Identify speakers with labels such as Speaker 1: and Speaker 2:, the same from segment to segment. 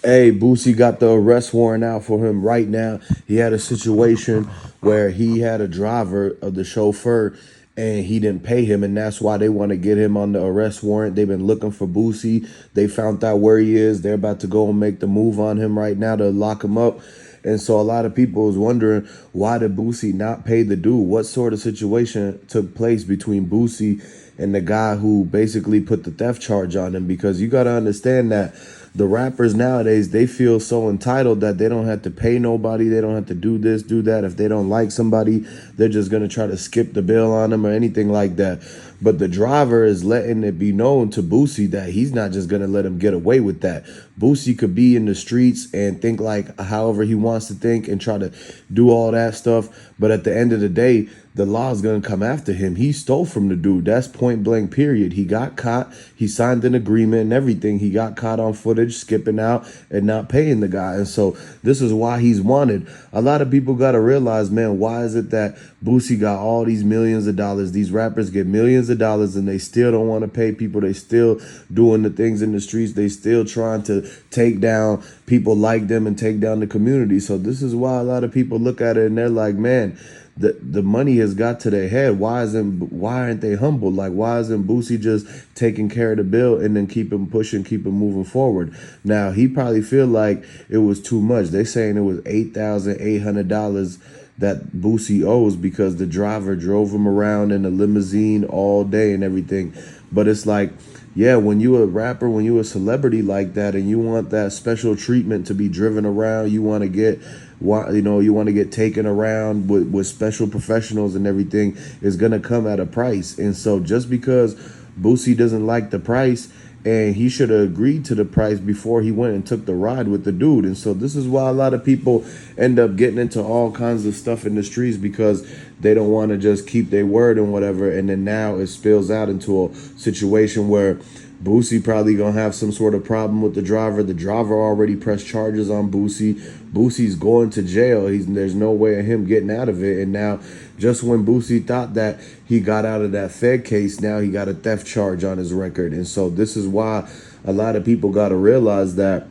Speaker 1: Hey, Boosie got the arrest warrant out for him right now. He had a situation where he had a driver of the chauffeur and he didn't pay him, and that's why they want to get him on the arrest warrant. They've been looking for Boosie. They found out where he is. They're about to go and make the move on him right now to lock him up. And so a lot of people was wondering, why did Boosie not pay the dude? What sort of situation took place between Boosie and the guy who basically put the theft charge on him? Because you got to understand that the rappers nowadays, they feel so entitled that they don't have to pay nobody. They don't have to do this, do that. If they don't like somebody, they're just going to try to skip the bill on them or anything like that. But the driver is letting it be known to Boosie that he's not just going to let him get away with that. Boosie could be in the streets and think like however he wants to think and try to do all that stuff. But at the end of the day, the law is going to come after him. He stole from the dude. That's point blank, period. He got caught. He signed an agreement and everything. He got caught on footage, skipping out and not paying the guy. And so this is why he's wanted. A lot of people got to realize, man, why is it that Boosie got all these millions of dollars? These rappers get millions of dollars and they still don't want to pay people. They still doing the things in the streets. They still trying to take down people like them and take down the community. So this is why a lot of people look at it and they're like, man, the money has got to their head. Why aren't they humble? Like, why isn't Boosie just taking care of the bill and then keep him pushing, keep him moving forward? Now he probably feel like it was too much. They saying it was $8,800 that Boosie owes because the driver drove him around in a limousine all day and everything. But it's like, yeah, when you a rapper, when you a celebrity like that and you want that special treatment to be driven around, you want to get, you want to get taken around with special professionals and everything, is going to come at a price. And so just because Boosie doesn't like the price, and he should have agreed to the price before he went and took the ride with the dude. And so this is why a lot of people end up getting into all kinds of stuff in the streets, because they don't want to just keep their word and whatever. And then now it spills out into a situation where Boosie probably gonna have some sort of problem with the driver. The driver already pressed charges on Boosie. Boosie's going to jail. There's no way of him getting out of it. And now, just when Boosie thought that he got out of that Fed case, now he got a theft charge on his record. And so this is why a lot of people got to realize that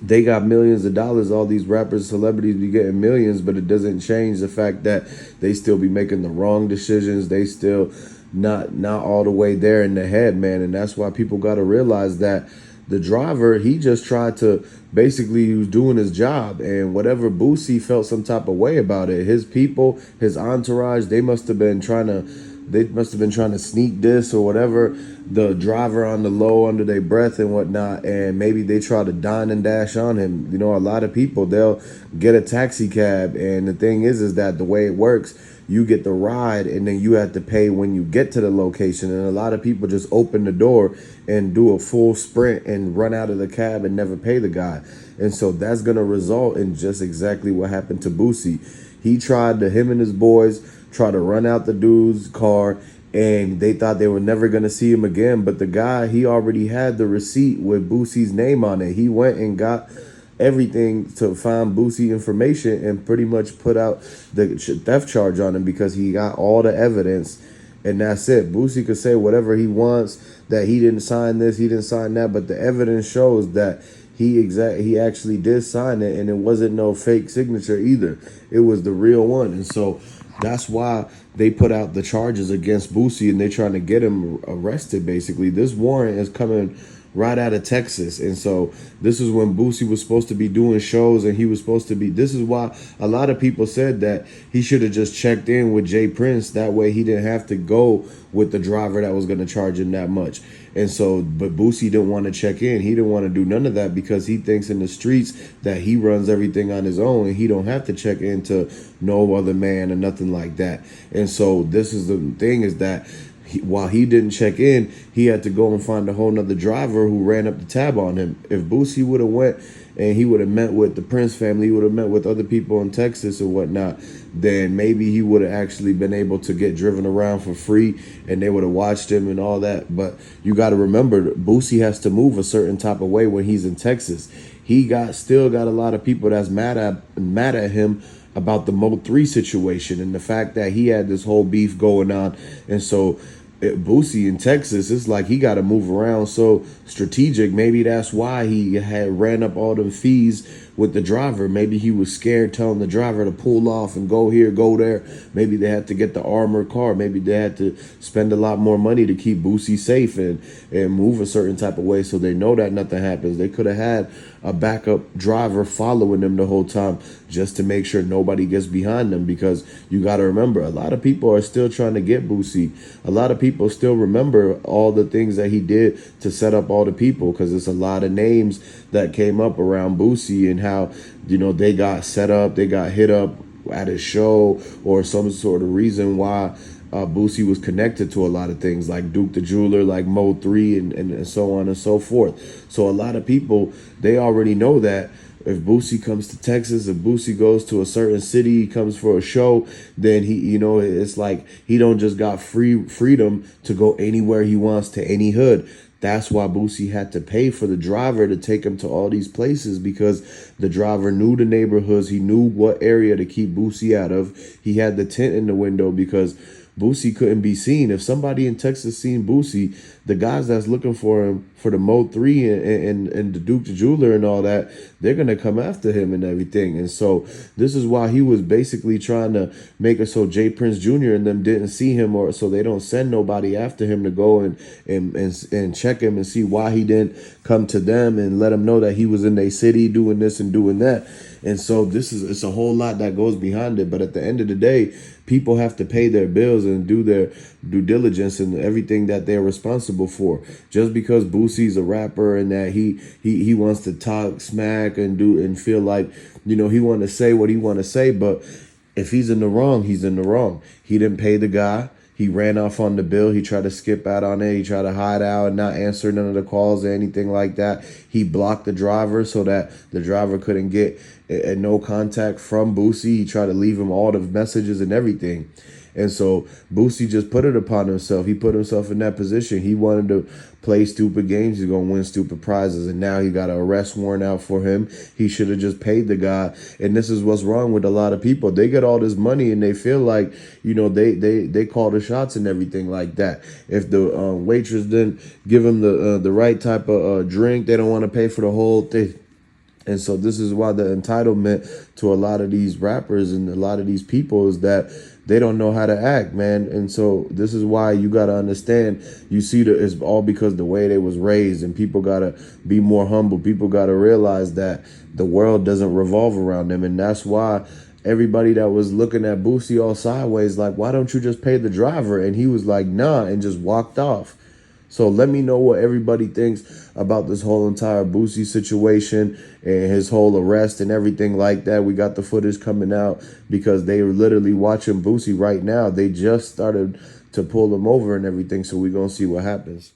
Speaker 1: they got millions of dollars. All these rappers, celebrities be getting millions, but it doesn't change the fact that they still be making the wrong decisions. They still not all the way there in the head, man. And that's why people got to realize that the driver, he just tried to, basically, he was doing his job, and whatever Boosie felt some type of way about it, his people, his entourage, they must have been trying to sneak this or whatever, the driver on the low under their breath and whatnot. And maybe they try to dine and dash on him. You know, a lot of people, they'll get a taxi cab, and the thing is that the way it works, you get the ride and then you have to pay when you get to the location. And a lot of people just open the door and do a full sprint and run out of the cab and never pay the guy. And so that's going to result in just exactly what happened to Boosie. Him and his boys tried to run out the dude's car, and they thought they were never going to see him again. But the guy, he already had the receipt with Boosie's name on it. He went and got everything to find Boosie information and pretty much put out the theft charge on him because he got all the evidence, and that's it. Boosie could say whatever he wants, that he didn't sign this, he didn't sign that, but the evidence shows that he actually did sign it, and it wasn't no fake signature either. It was the real one. And so that's why they put out the charges against Boosie, and they're trying to get him arrested, basically. This warrant is coming right out of Texas. And so this is when Boosie was supposed to be doing shows, and he was supposed to be, this is why a lot of people said that he should have just checked in with Prince. That way he didn't have to go with the driver that was going to charge him that much. And so, but Boosie didn't want to check in. He didn't want to do none of that because he thinks in the streets that he runs everything on his own, and he don't have to check into no other man or nothing like that. And so this is the thing, is that while he didn't check in, he had to go and find a whole nother driver who ran up the tab on him. If Boosie would have went and he would have met with the Prince family, he would have met with other people in Texas or whatnot, then maybe he would have actually been able to get driven around for free, and they would have watched him and all that. But you got to remember, Boosie has to move a certain type of way when he's in Texas. He still got a lot of people that's mad at him about the Mo 3 situation and the fact that he had this whole beef going on. And so Boosie in Texas, it's like he got to move around so strategic. Maybe that's why he had ran up all them fees with the driver. Maybe he was scared telling the driver to pull off and go here, go there. Maybe they had to get the armored car. Maybe they had to spend a lot more money to keep Boosie safe and move a certain type of way so they know that nothing happens. They could have had a backup driver following them the whole time just to make sure nobody gets behind them, because you got to remember, a lot of people are still trying to get Boosie. A lot of people still remember all the things that he did to set up all the people, because it's a lot of names that came up around Boosie and how, they got set up, they got hit up at a show or some sort of reason why Boosie was connected to a lot of things like Duke the Jeweler, like Mo 3 and so on and so forth. So a lot of people, they already know that if Boosie comes to Texas, if Boosie goes to a certain city, he comes for a show, then he, it's like he don't just got freedom to go anywhere he wants to any hood. That's why Boosie had to pay for the driver to take him to all these places, because the driver knew the neighborhoods. He knew what area to keep Boosie out of. He had the tent in the window because Boosie couldn't be seen. If somebody in Texas seen Boosie, the guys that's looking for him for the Mo 3 and the Duke the Jeweler and all that, they're going to come after him and everything. And so this is why he was basically trying to make it so Prince Jr. and them didn't see him, or so they don't send nobody after him to go and check him and see why he didn't come to them and let them know that he was in their city doing this and doing that. And so it's a whole lot that goes behind it. But at the end of the day, people have to pay their bills and do their due diligence and everything that they're responsible for. Just because Boosie's a rapper and that he wants to talk smack and do and feel like, he want to say what he want to say, but if he's in the wrong, he's in the wrong. He didn't pay the guy. He ran off on the bill. He tried to skip out on it. He tried to hide out and not answer none of the calls or anything like that. He blocked the driver so that the driver couldn't get no contact from Boosie. He tried to leave him all the messages and everything. And so Boosie just put it upon himself. He put himself in that position. He wanted to play stupid games. He's going to win stupid prizes. And now he got an arrest warrant out for him. He should have just paid the guy. And this is what's wrong with a lot of people. They get all this money and they feel like, they call the shots and everything like that. If the waitress didn't give him the right type of drink, they don't want to pay for the whole thing. And so this is why the entitlement to a lot of these rappers and a lot of these people is that they don't know how to act, man. And so this is why you got to understand, it's all because the way they was raised, and people got to be more humble. People got to realize that the world doesn't revolve around them. And that's why everybody that was looking at Boosie all sideways, like, why don't you just pay the driver? And he was like, nah, and just walked off. So let me know what everybody thinks about this whole entire Boosie situation and his whole arrest and everything like that. We got the footage coming out because they are literally watching Boosie right now. They just started to pull him over and everything. So we're going to see what happens.